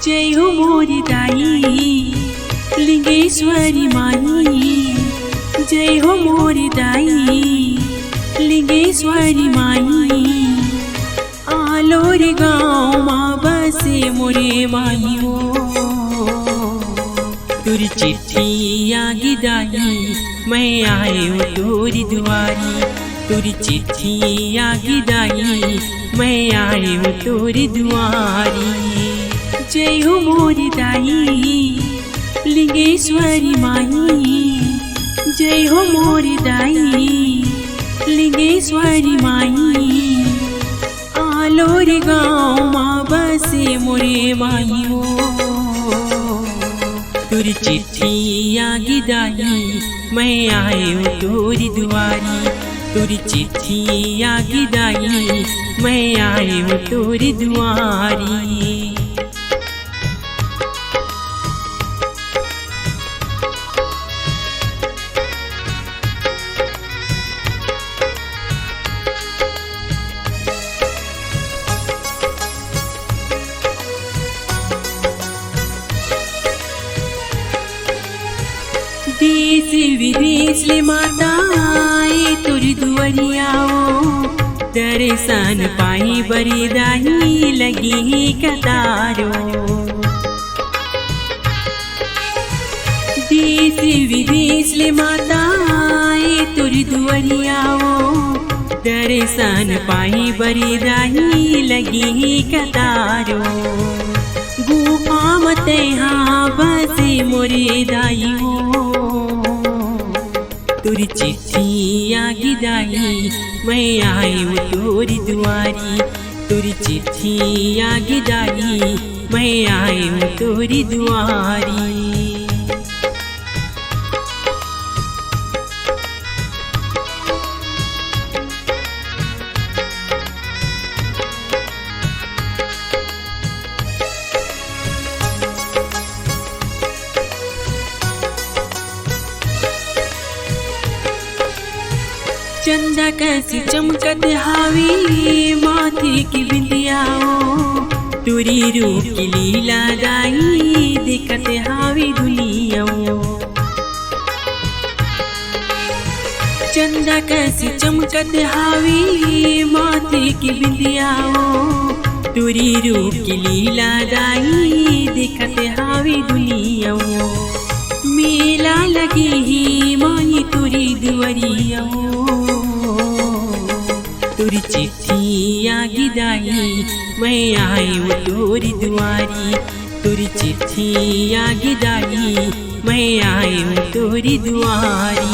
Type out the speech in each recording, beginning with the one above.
जय हो मोरी दाई लिंगेश्वरी माई, जय हो मोरी दाई लिंगेश्वरी माई। आलोर गाँव माँ बसे मोरे माई हो, तुरी चिट्ठी आगी दाई मैं आयो तोरी दुआरी, तुरी चिट्ठी आगी दाई मैं आयो तोरी दुआरी। जय हो मोरी दाई लिंगेश्वरी माई, जय हो मोरी दाई लिंगेश्वरी माई। आलोर गाँव माँ बसे मोरे माई हो, तुरी चिट्ठी आगी दाई मैं आयो तोरी दुआरी, तुरी चिट्ठी आगी दाई मैं आयो तोरी दुआरी। देश विदेश ले माता आए तुरी दुआरियाओ, दर्शन पाई बरी दाई लगी कतारो। देश विदेश ले माता आए तुरी दुआरियाओ, दर्शन पाई बरी दाई लगी कतारो। गुफा मत हाँ बसे मोरे दाई हो, तुरी चिट्ठी आगी दाई मैं आयो तोरी दुआरी, तुरी चिट्ठी आगी दाई मैं आयो तोरी दुआरी। चंदा कैसी चमकत हावी माथे की बिंदियाओ, तुरी रूप की लीला दाई दिखत हावी दुनियाओ। चंदा कैसी चमकत हावी माथे की बिंदियाओ, तुरी रूप की लीला दाई दिखत हावी दुनियाओ। मेला लगी ही माई तुरी दुआरियाओ, तुरी चिट्ठी आगी दाई मैं आयो तोरी दुआरी, तुरी चिट्ठी आगी दाई मैं आयो तोरी दुआरी।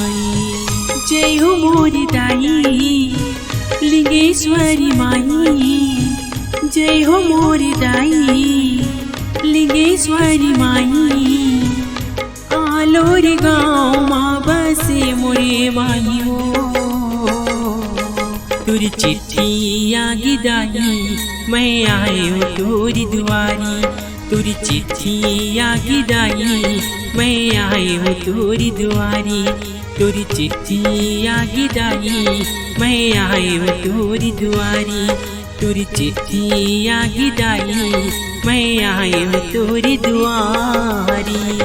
जय हो मोरी दाई लिंगेश्वरी माई, जय हो मोरी दाई लिंगेश्वरी माई। आलोर गाँव माँ बसे मोरे माई हो, तुरी चिट्ठी आगी दाई मैं आयो तोरी दुआरी, तुरी चिट्ठी आगी दाई मैं आयो तोरी दुआरी, तुरी चिट्ठी आगी दाई मैं आयो तोरी दुआरी, तुरी चिट्ठी आगी दाई मैं आयो तोरी दुआरी।